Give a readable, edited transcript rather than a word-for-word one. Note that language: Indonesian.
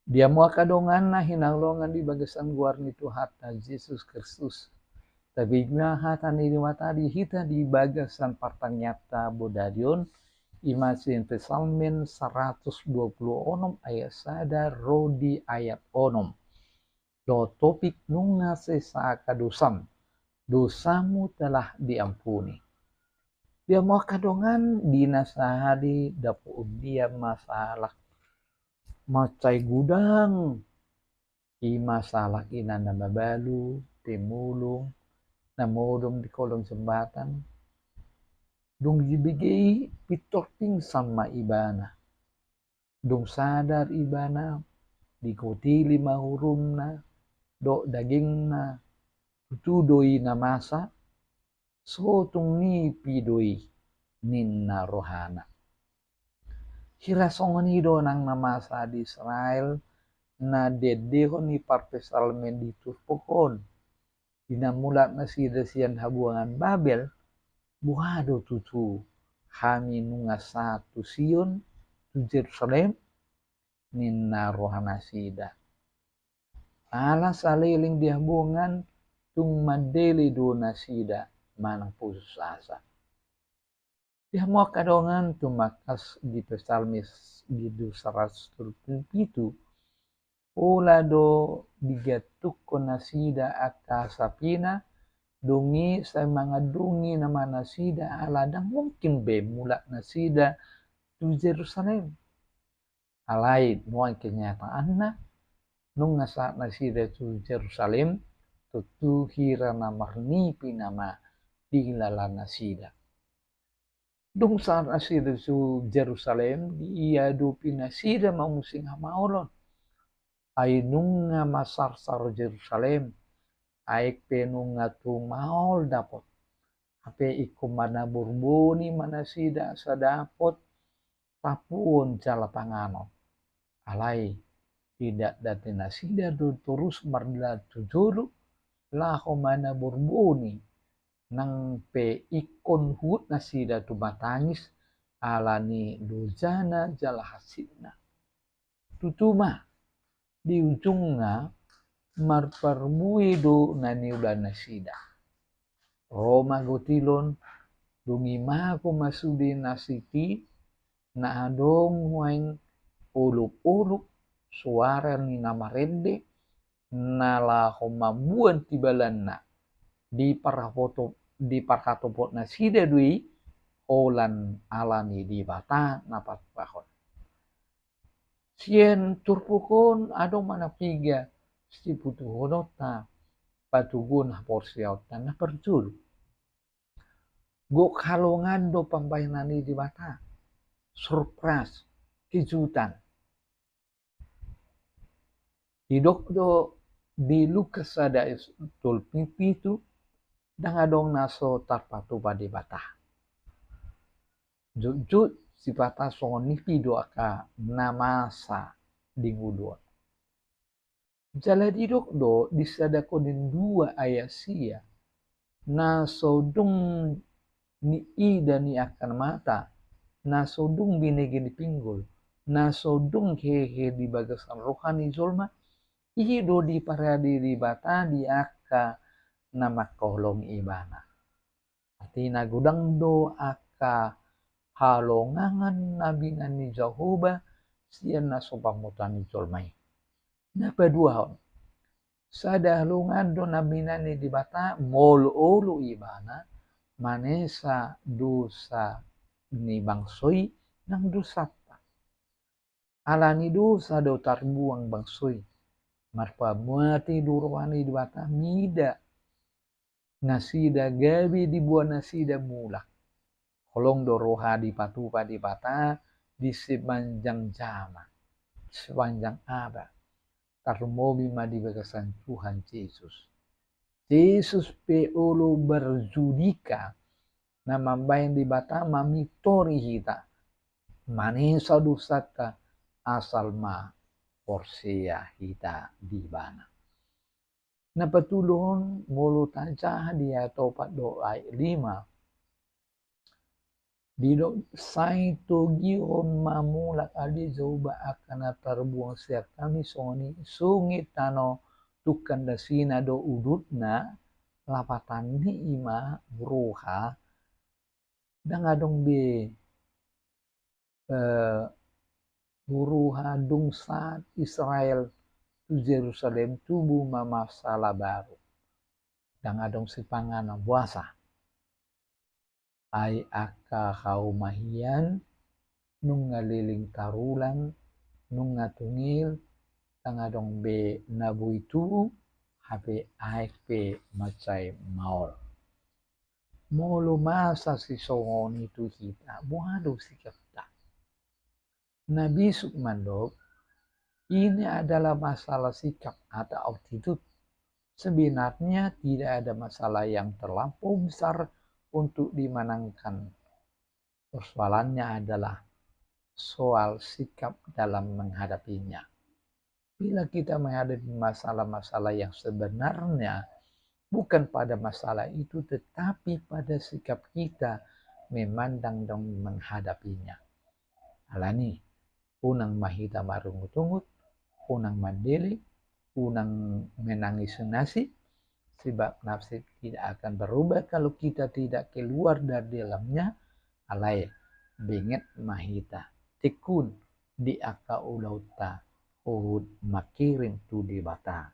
Dia mua kadongan na hinanglongan di bagasan guar nitu hata Yesus Kristus. Tapi hata ni tadi hita di bagasan partanyata bodadion imasin pesalmen 126 ayat sada rodi ayat onom. Do topik nunga sesaka dosam. Dosamu telah diampuni. Dia mau kadongan dinasahadi dapu dia masalah macai gudang i masalah ina nama balu temulung namodom di kolong jembatan dong jibigei pitorting sama ibana dong sadar ibana dikoti lima hurumna do dagingna tutudoi na masa sotung ni pidoi ninna rohana hirasongonido nang namasa di Israel na dedehon ni parpesalmen di turpokon dinamulat na sian habuangan Babel buhado tutu hami nunga satu Sion tu Jerusalem ninna rohana sida ala saliling dihabungan tung madeli do nasida manang pusus asa dia mau kadongan tumakas di pesalmis di 137 Ola do digatukko nasida aka sapina dungi sa mga dungi naman nasida aladang mungkin be mula nasida tu Jerusalem alay mo ang kenyataan na nung nasa nasida tu Jerusalem tutu hira na marnipi nama dilala nasida dung sa nasida tu Jerusalem iya do pinasida mamusing hamaolon ay nung masarsar Jerusalem ay penung tumaol dapot ape iku mana burbuni mana sida sa dapot tapun jala pangano alay tidak dati nasida do terus marda tujulu laho mana burbuni nang pe ikon hut nasida tu matangis alani dojana jala hasilna tutuma di ujungnya marparbui do nani ulan nasida Roma gotilon dungima ko masudi nasiti na adong waing uluk-uluk suara ni namarende nala homabuan tibalanna di parkatopot nasida dui olan alani di bata napat bahon sien turpukon adong mana piga si putu honota patugun porsiauta na perjul go kalongan do pambayanani di bata surprise kejutan hidok do di Lukas ada tul pipi itu dang adong naso tarpatu pada bata jujut si bata songoni pido aka namasa dingudua jala didok do disadakonin dua ayat sia na sodung ni ida ni akan mata na sodung binegi di pinggul na sodung hehe di bagasan rohani zulma ido di paradi di bata di aka nama kolong ibana atina gudang do aka halongangan nabinan ni Jehovah sian na sopamutan ni zulmai na paduahon sada halungan do nabinan ni di bata molo ibana manesa dosa ni bangsoy ng dosata alani dosa do tarbuang bangsoy marpamuati durwani di bata mida nasida gabi di buah nasida mulak kolong do roha di patupa di bata di sepanjang zaman sepanjang abad tarmobi ma di bagasan Tuhan Yesus pe ulu berjudika na mambayan di bata mamitori hita manesa dosata asal ma porsia hita di bana napatulon mulut aja dia topat doa 5 Didok sai togi on mamulak adi zoba akan terbuang siak kami soni sungit tano tukan dasina do udutna lapatan ni ima bruha dan adong be buruha dung saat Israel tu Jerusalem tubuh masalah baru dan adong sipangan puasa ai aka kaumahian nung ngaliling tarulang nung ngatungil tangadong be nabu itu hape AFP macai maol molo masa si songon itu kita buado sikap tak nabisuk mandok ini adalah masalah sikap atau attitude. Sebenarnya tidak ada masalah yang terlampau besar untuk dimenangkan. Persoalannya adalah soal sikap dalam menghadapinya. Bila kita menghadapi masalah-masalah yang sebenarnya bukan pada masalah itu, tetapi pada sikap kita memandang dan menghadapinya. Alani, unang mahita marungut-ungut, unang mandiri, unang menangis nasi, sebab nafsu tidak akan berubah kalau kita tidak keluar dari dalamnya. Alai benget mahita tekun di aka ulauta uhud makirin tu di bata